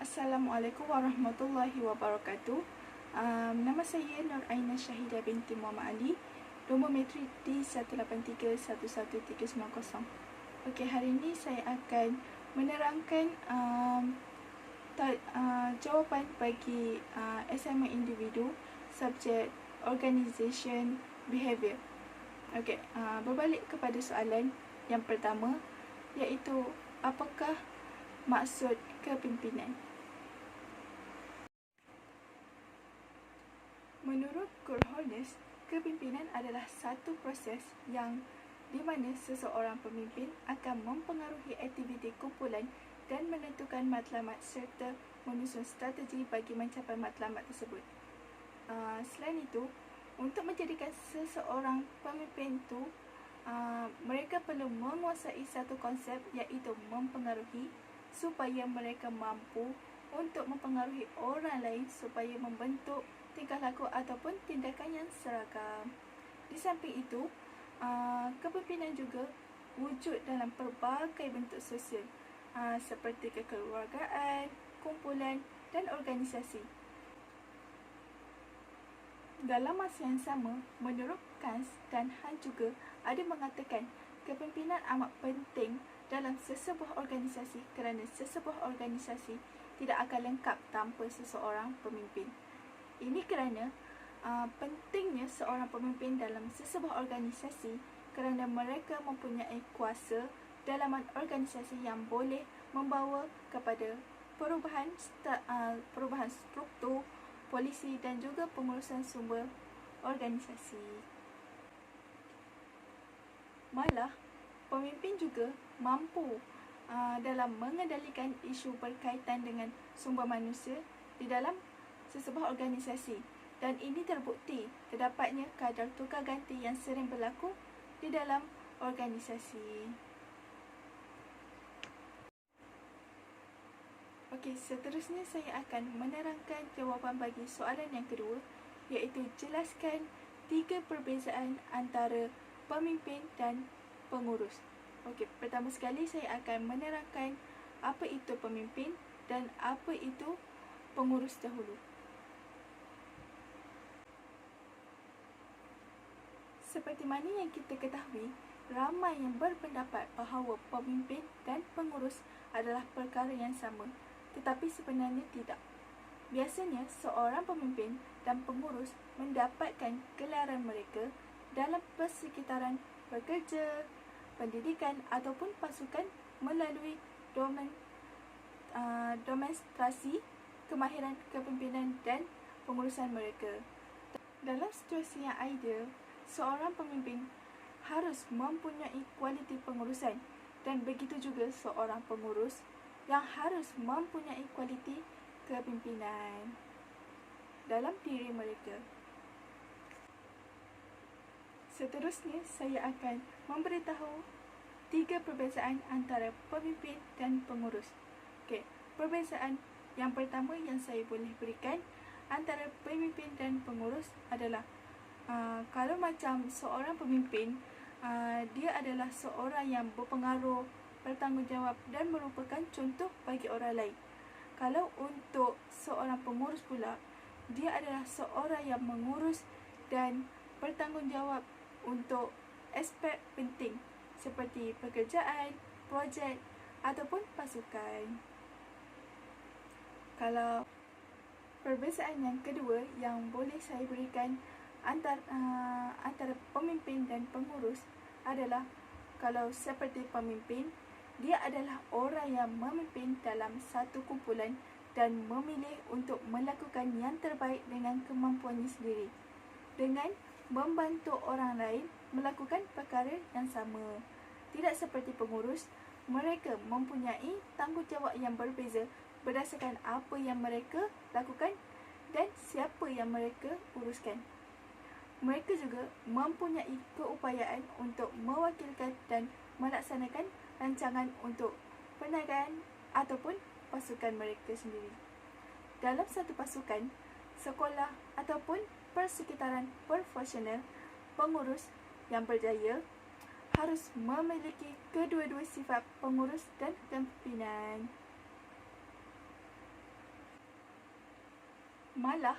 Assalamualaikum warahmatullahi wabarakatuh. Nama saya Nur Aina Syahidah binti Muhammad Ali. Nombor matrik D1831139. Okey, hari ini saya akan menerangkan jawapan bagi assignment individu subjek Organization Behavior. Okey, berbalik kepada soalan yang pertama, iaitu apakah maksud kepimpinan? Menurut Kurt Holness, kepimpinan adalah satu proses yang di mana seseorang pemimpin akan mempengaruhi aktiviti kumpulan dan menentukan matlamat serta menyusun strategi bagi mencapai matlamat tersebut. Selain itu, untuk menjadikan seseorang pemimpin itu, mereka perlu menguasai satu konsep, iaitu mempengaruhi, supaya mereka mampu untuk mempengaruhi orang lain supaya membentuk tingkah laku ataupun tindakan yang seragam. Di samping itu, kepimpinan juga wujud dalam pelbagai bentuk sosial, seperti kekeluargaan, kumpulan dan organisasi. Dalam masa yang sama, menurut Kans dan Han juga ada mengatakan kepimpinan amat penting dalam sesebuah organisasi kerana sesebuah organisasi tidak akan lengkap tanpa seseorang pemimpin. Ini kerana pentingnya seorang pemimpin dalam sesebuah organisasi kerana mereka mempunyai kuasa dalaman organisasi yang boleh membawa kepada perubahan struktur, polisi dan juga pengurusan sumber organisasi. Malah, pemimpin juga mampu dalam mengendalikan isu berkaitan dengan sumber manusia di dalam sesebuah organisasi, dan ini terbukti terdapatnya kadar tukar ganti yang sering berlaku di dalam organisasi. Okey, seterusnya saya akan menerangkan jawapan bagi soalan yang kedua, iaitu jelaskan 3 perbezaan antara pemimpin dan pengurus. Okey, pertama sekali saya akan menerangkan apa itu pemimpin dan apa itu pengurus dahulu. Seperti mana yang kita ketahui, ramai yang berpendapat bahawa pemimpin dan pengurus adalah perkara yang sama, tetapi sebenarnya tidak. Biasanya, seorang pemimpin dan pengurus mendapatkan gelaran mereka dalam persekitaran bekerja, pendidikan ataupun pasukan melalui demonstrasi kemahiran kepimpinan dan pengurusan mereka. Dalam situasi yang ideal, seorang pemimpin harus mempunyai kualiti pengurusan, dan begitu juga seorang pengurus yang harus mempunyai kualiti kepimpinan dalam diri mereka. Seterusnya, saya akan memberitahu 3 perbezaan antara pemimpin dan pengurus. Okey, perbezaan yang pertama yang saya boleh berikan antara pemimpin dan pengurus adalah kalau macam seorang pemimpin, dia adalah seorang yang berpengaruh, bertanggungjawab dan merupakan contoh bagi orang lain. Kalau untuk seorang pengurus pula, dia adalah seorang yang mengurus dan bertanggungjawab untuk aspek penting seperti pekerjaan, projek ataupun pasukan. Kalau perbezaan yang kedua yang boleh saya berikan antara pemimpin dan pengurus adalah, kalau seperti pemimpin, dia adalah orang yang memimpin dalam satu kumpulan dan memilih untuk melakukan yang terbaik dengan kemampuannya sendiri, dengan membantu orang lain melakukan perkara yang sama. Tidak seperti pengurus, mereka mempunyai tanggungjawab yang berbeza berdasarkan apa yang mereka lakukan dan siapa yang mereka uruskan. Mereka juga mempunyai keupayaan untuk mewakilkan dan melaksanakan rancangan untuk perniagaan ataupun pasukan mereka sendiri. Dalam satu pasukan, sekolah ataupun persekitaran profesional, pengurus yang berjaya harus memiliki kedua-dua sifat pengurus dan kepimpinan. Malah,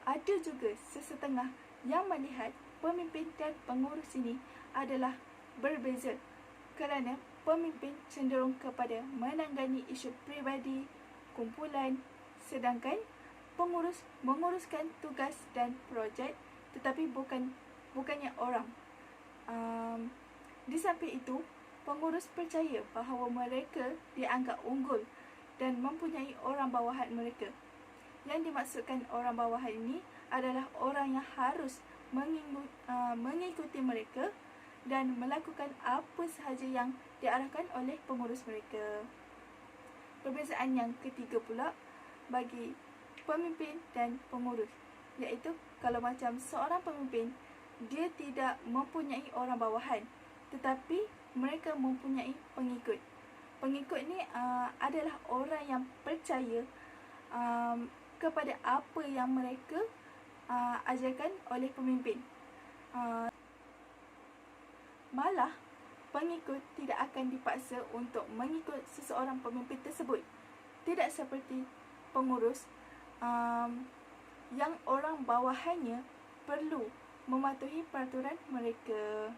ada juga sesetengah yang melihat pemimpin dan pengurus ini adalah berbeza kerana pemimpin cenderung kepada menangani isu peribadi, kumpulan, sedangkan pengurus menguruskan tugas dan projek tetapi bukannya orang. Di samping itu, pengurus percaya bahawa mereka dianggap unggul dan mempunyai orang bawahan mereka. Yang dimaksudkan orang bawahan ini adalah orang yang harus mengikuti mereka dan melakukan apa sahaja yang diarahkan oleh pengurus mereka. Perbezaan yang ketiga pula bagi pemimpin dan pengurus, iaitu kalau macam seorang pemimpin, dia tidak mempunyai orang bawahan, tetapi mereka mempunyai pengikut. Pengikut ni adalah orang yang percaya kepada apa yang mereka ajarkan oleh pemimpin. Malah, pengikut tidak akan dipaksa untuk mengikut seseorang pemimpin tersebut. Tidak seperti pengurus yang orang bawahannya perlu mematuhi peraturan mereka.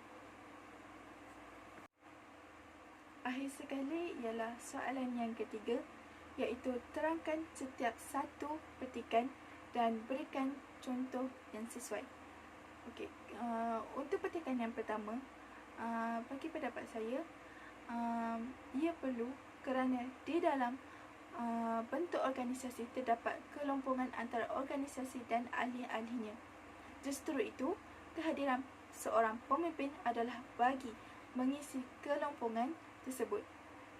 Akhir sekali ialah soalan yang ketiga, iaitu terangkan setiap satu petikan dan berikan contoh yang sesuai. Okey, untuk petikan yang pertama, bagi pendapat saya, ia perlu kerana di dalam bentuk organisasi terdapat kelompongan antara organisasi dan ahli-ahlinya. Justru itu, kehadiran seorang pemimpin adalah bagi mengisi kelompongan tersebut.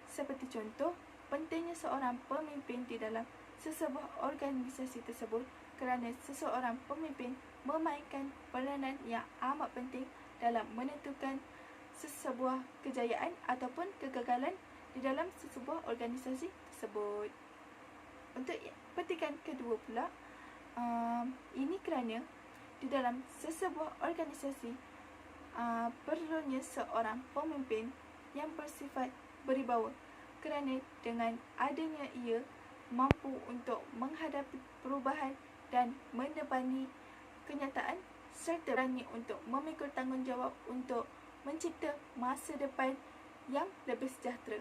Seperti contoh, pentingnya seorang pemimpin di dalam sesebuah organisasi tersebut kerana seseorang pemimpin memainkan peranan yang amat penting dalam menentukan sesebuah kejayaan ataupun kegagalan di dalam sesebuah organisasi tersebut. Untuk petikan kedua pula, ini kerana di dalam sesebuah organisasi perlunya seorang pemimpin yang bersifat beribawa, kerana dengan adanya ia mampu untuk menghadapi perubahan dan mendepani kenyataan serta berani untuk memikul tanggungjawab untuk mencipta masa depan yang lebih sejahtera.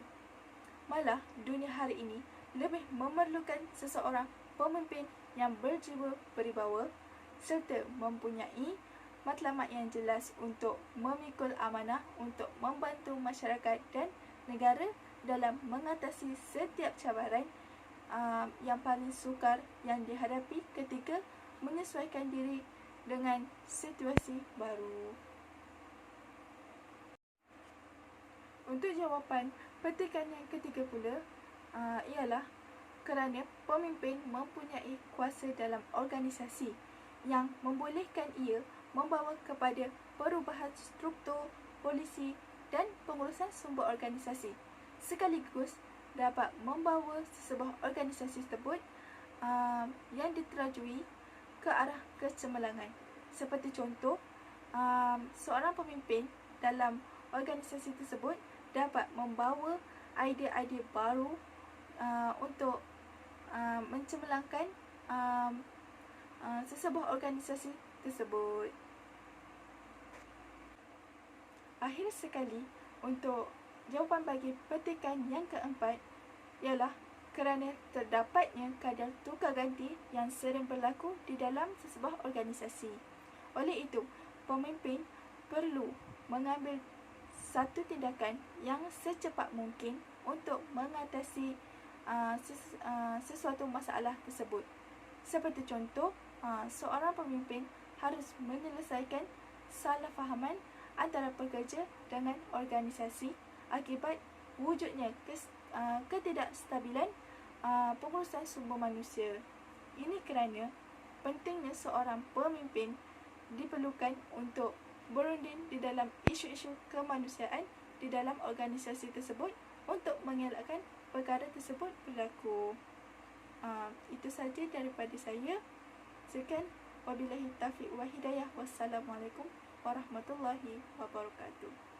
Malah, dunia hari ini lebih memerlukan seseorang pemimpin yang berjiwa beribawa serta mempunyai matlamat yang jelas untuk memikul amanah untuk membantu masyarakat dan negara dalam mengatasi setiap cabaran yang paling sukar yang dihadapi ketika menyesuaikan diri dengan situasi baru. Untuk jawapan petikan yang ketiga pula ialah kerana pemimpin mempunyai kuasa dalam organisasi yang membolehkan ia membawa kepada perubahan struktur, polisi dan pengurusan sumber organisasi, sekaligus dapat membawa sesebuah organisasi tersebut yang diterajui ke arah kecemerlangan. Seperti contoh, seorang pemimpin dalam organisasi tersebut dapat membawa idea-idea baru untuk mencemerlangkan sesebuah organisasi tersebut. Akhir sekali, untuk jawapan bagi petikan yang keempat ialah kerana terdapatnya kadar tukar ganti yang sering berlaku di dalam sesebuah organisasi. Oleh itu, pemimpin perlu mengambil satu tindakan yang secepat mungkin untuk mengatasi sesuatu masalah tersebut. Seperti contoh, seorang pemimpin harus menyelesaikan salah fahaman antara pekerja dengan organisasi akibat wujudnya ketidakstabilan pengurusan sumber manusia. Ini kerana pentingnya seorang pemimpin diperlukan untuk berunding di dalam isu-isu kemanusiaan di dalam organisasi tersebut untuk mengelakkan perkara tersebut berlaku. Itu saja daripada saya. Sekian, wabillahi taufiq wa hidayah. Wassalamualaikum warahmatullahi wabarakatuh.